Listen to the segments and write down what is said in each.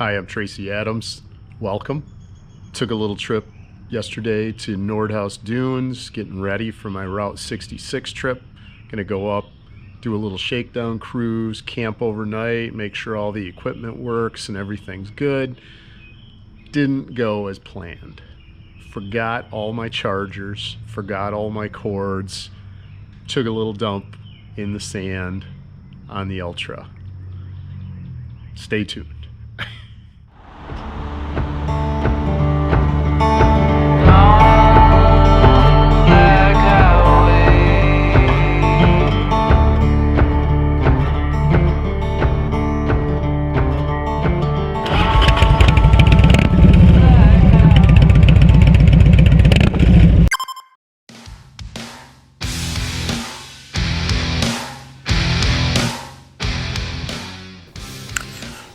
Hi, I'm Tracy Adams. Welcome. Took a little trip yesterday to Nordhouse Dunes, getting ready for my Route 66 trip. Gonna go up, do a little shakedown cruise, camp overnight, make sure all the equipment works and everything's good. Didn't go as planned. Forgot all my chargers, forgot all my cords, took a little dump in the sand on the Ultra. Stay tuned.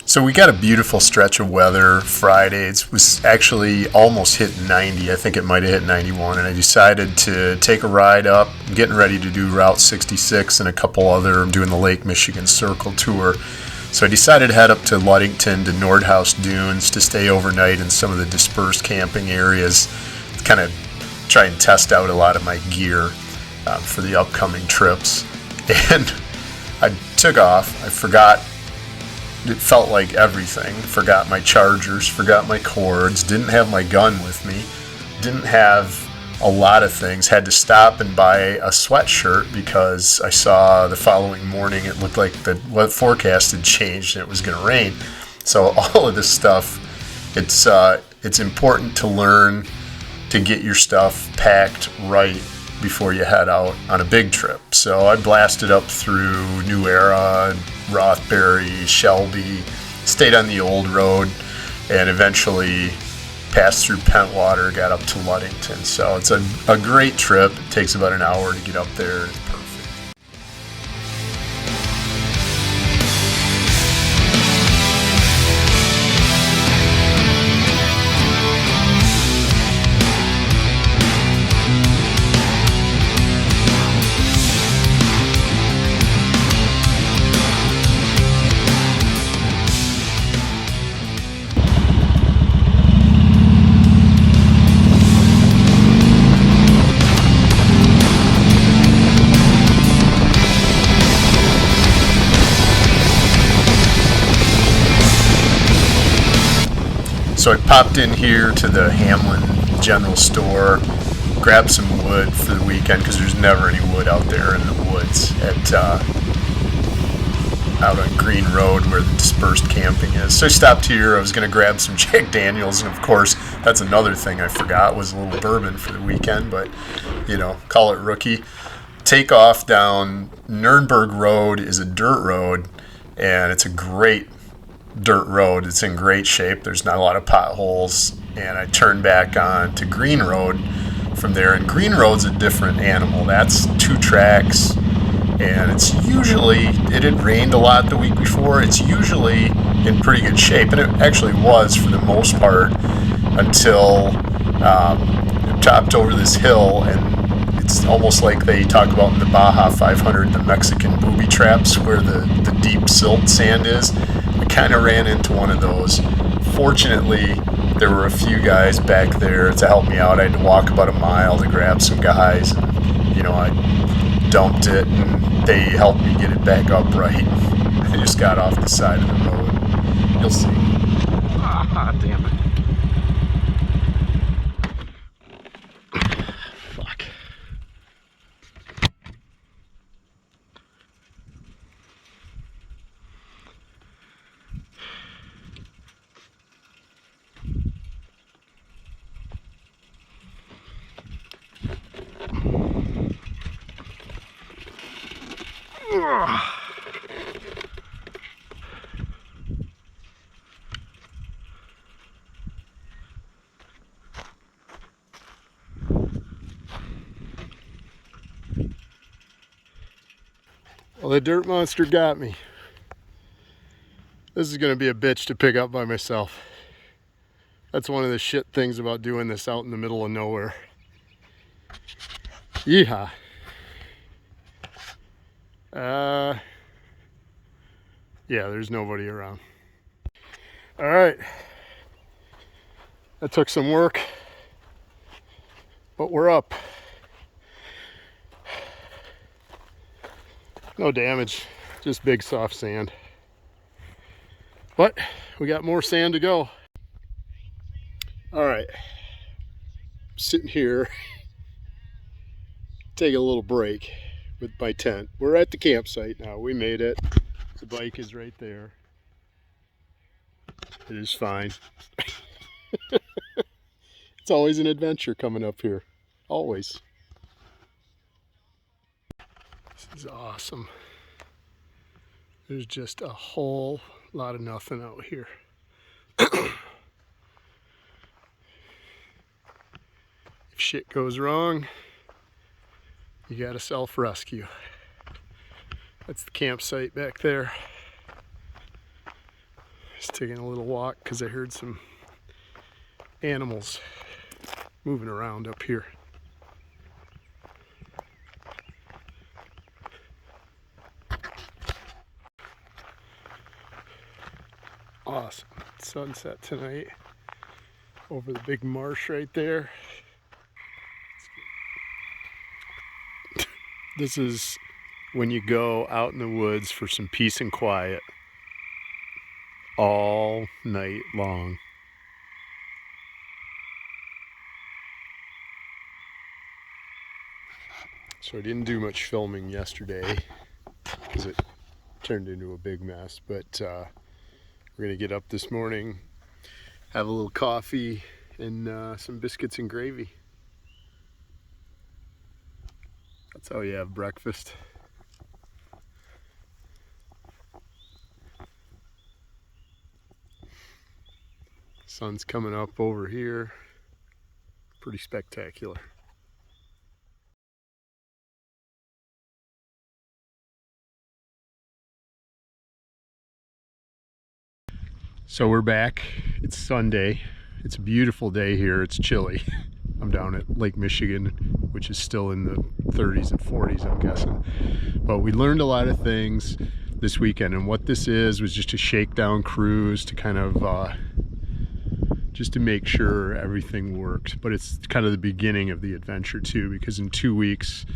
So we got a beautiful stretch of weather Friday. It was actually almost hit 90. I think it might have hit 91. And I decided to take a ride up. I'm getting ready to do Route 66 and a couple other. I'm doing the Lake Michigan Circle Tour. So I decided to head up to Ludington to Nordhouse Dunes to stay overnight in some of the dispersed camping areas. Kind of try and test out a lot of my gear for the upcoming trips. And I took off. I forgot. It felt like everything. Forgot my chargers, forgot my cords, didn't have my gun with me, didn't have a lot of things. Had to stop and buy a sweatshirt because I saw the following morning it looked like the forecast had changed and it was going to rain. So all of this stuff, it's important to learn to get your stuff packed right before you head out on a big trip. So I blasted up through New Era, Rothbury, Shelby, stayed on the old road, and eventually passed through Pentwater, got up to Ludington. So it's a great trip. It takes about an hour to get up there. It's perfect. So I popped in here to the Hamlin General Store, grabbed some wood for the weekend because there's never any wood out there in the woods out on Green Road where the dispersed camping is. So I stopped here. I was going to grab some Jack Daniels, and of course that's another thing I forgot was a little bourbon for the weekend, but call it rookie. Take off down Nürnberg Road is a dirt road, and it's a great dirt road. It's in great shape. There's not a lot of potholes, and I turned back on to Green Road from there. And Green Road's a different animal. That's 2 tracks, and it had rained a lot the week before. It's usually in pretty good shape, and it actually was for the most part until it topped over this hill, and it's almost like they talk about in the Baja 500, the Mexican booby traps where the deep silt sand is. I kind of ran into one of those. Fortunately, there were a few guys back there to help me out. I had to walk about a mile to grab some guys, and I dumped it, and they helped me get it back upright. I just got off the side of the road. You'll see. Ah, damn it. Fuck. Well, the dirt monster got me. This is going to be a bitch to pick up by myself. That's one of the shit things about doing this out in the middle of nowhere. Yeehaw. Yeah, there's nobody around. All right, that took some work, but we're up. No damage, just big soft sand. But we got more sand to go. All right, sitting here, take a little break with my tent. We're at the campsite now. We made it. The bike is right there. It is fine. It's always an adventure coming up here. Always. This is awesome. There's just a whole lot of nothing out here. If shit goes wrong, you gotta self-rescue. That's the campsite back there. Just taking a little walk because I heard some animals moving around up here. Awesome sunset tonight over the big marsh right there. This is when you go out in the woods for some peace and quiet all night long. So I didn't do much filming yesterday because it turned into a big mess, but we're gonna get up this morning, have a little coffee and some biscuits and gravy. That's how you have breakfast. Sun's coming up over here. Pretty spectacular. So we're back. It's Sunday. It's a beautiful day here. It's chilly. I'm down at Lake Michigan, which is still in the 30s and 40s, I'm guessing. But we learned a lot of things this weekend, and what this was just a shakedown cruise to kind of just to make sure everything worked. But it's kind of the beginning of the adventure too, because in 2 weeks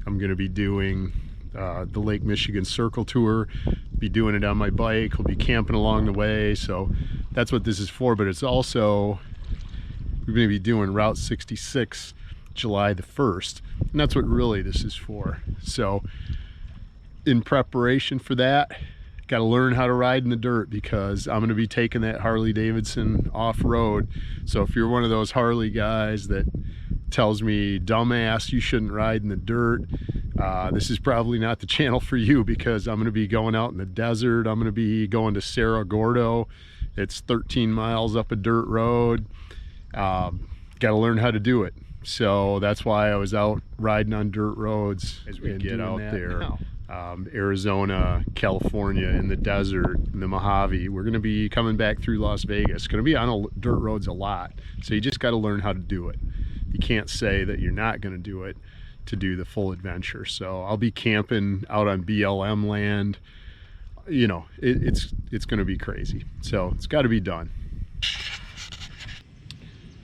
I'm going to be doing the Lake Michigan Circle Tour. Be doing it on my bike. We'll be camping along the way, so that's what this is for. But it's also, we're going to be doing Route 66 July the 1st, and that's what really this is for. So in preparation for that, got to learn how to ride in the dirt, because I'm going to be taking that Harley Davidson off-road. So if you're one of those Harley guys that tells me, dumbass, you shouldn't ride in the dirt, this is probably not the channel for you, because I'm going to be going out in the desert. I'm going to be going to Cerro Gordo. It's 13 miles up a dirt road. Got to learn how to do it. So that's why I was out riding on dirt roads as we get out there. Arizona, California, in the desert, in the Mojave. We're going to be coming back through Las Vegas. Going to be on dirt roads a lot. So you just got to learn how to do it. You can't say that you're not going to do it to do the full adventure. So I'll be camping out on BLM land. You know, it's going to be crazy. So it's got to be done.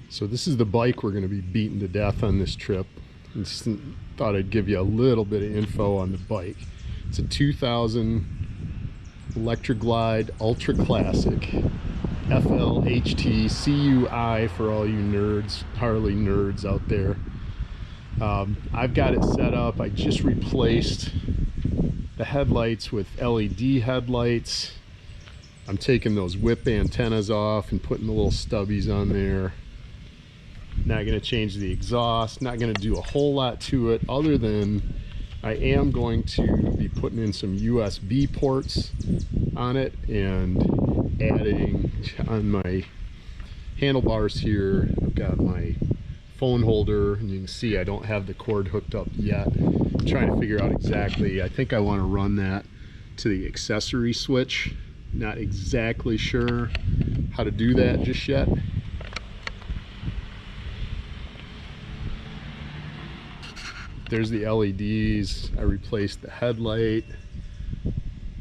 So this is the bike we're going to be beating to death on this trip. Just thought I'd give you a little bit of info on the bike. It's a 2000 Electra Glide Ultra Classic FLHT CUI for all you nerds, Harley nerds out there. I've got it set up. I just replaced the headlights with LED headlights. I'm taking those whip antennas off and putting the little stubbies on there. Not going to change the exhaust, not going to do a whole lot to it, other than I am going to be putting in some USB ports on it and adding on my handlebars here. I've got my phone holder, and you can see I don't have the cord hooked up yet. I'm trying to figure out exactly, I think I want to run that to the accessory switch. Not exactly sure how to do that just yet. There's the LEDs. I replaced the headlight,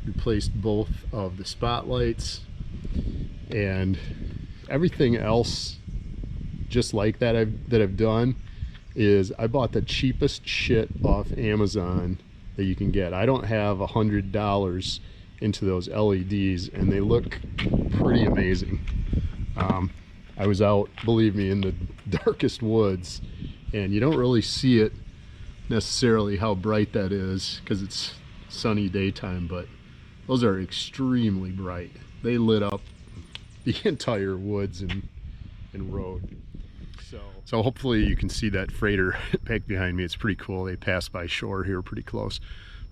replaced both of the spotlights, And everything else just like that I've done is I bought the cheapest shit off Amazon that you can get. I don't have $100 into those LEDs, and they look pretty amazing. I was out, believe me, in the darkest woods, and you don't really see it necessarily how bright that is because it's sunny daytime, but those are extremely bright. They lit up the entire woods and road. So hopefully you can see that freighter back behind me. It's pretty cool. They pass by shore here pretty close.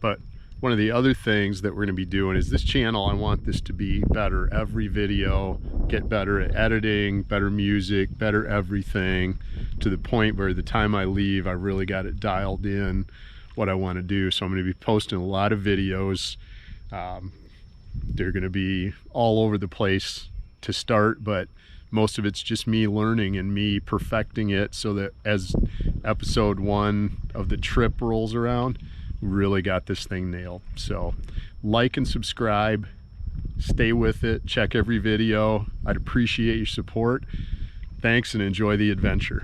But one of the other things that we're going to be doing is this channel, I want this to be better every video, get better at editing, better music, better everything, to the point where the time I leave, I really got it dialed in what I want to do. So I'm going to be posting a lot of videos. They're going to be all over the place to start, but most of it's just me learning and me perfecting it so that as episode 1 of the trip rolls around, we really got this thing nailed. So like and subscribe, stay with it, check every video. I'd appreciate your support. Thanks, and enjoy the adventure.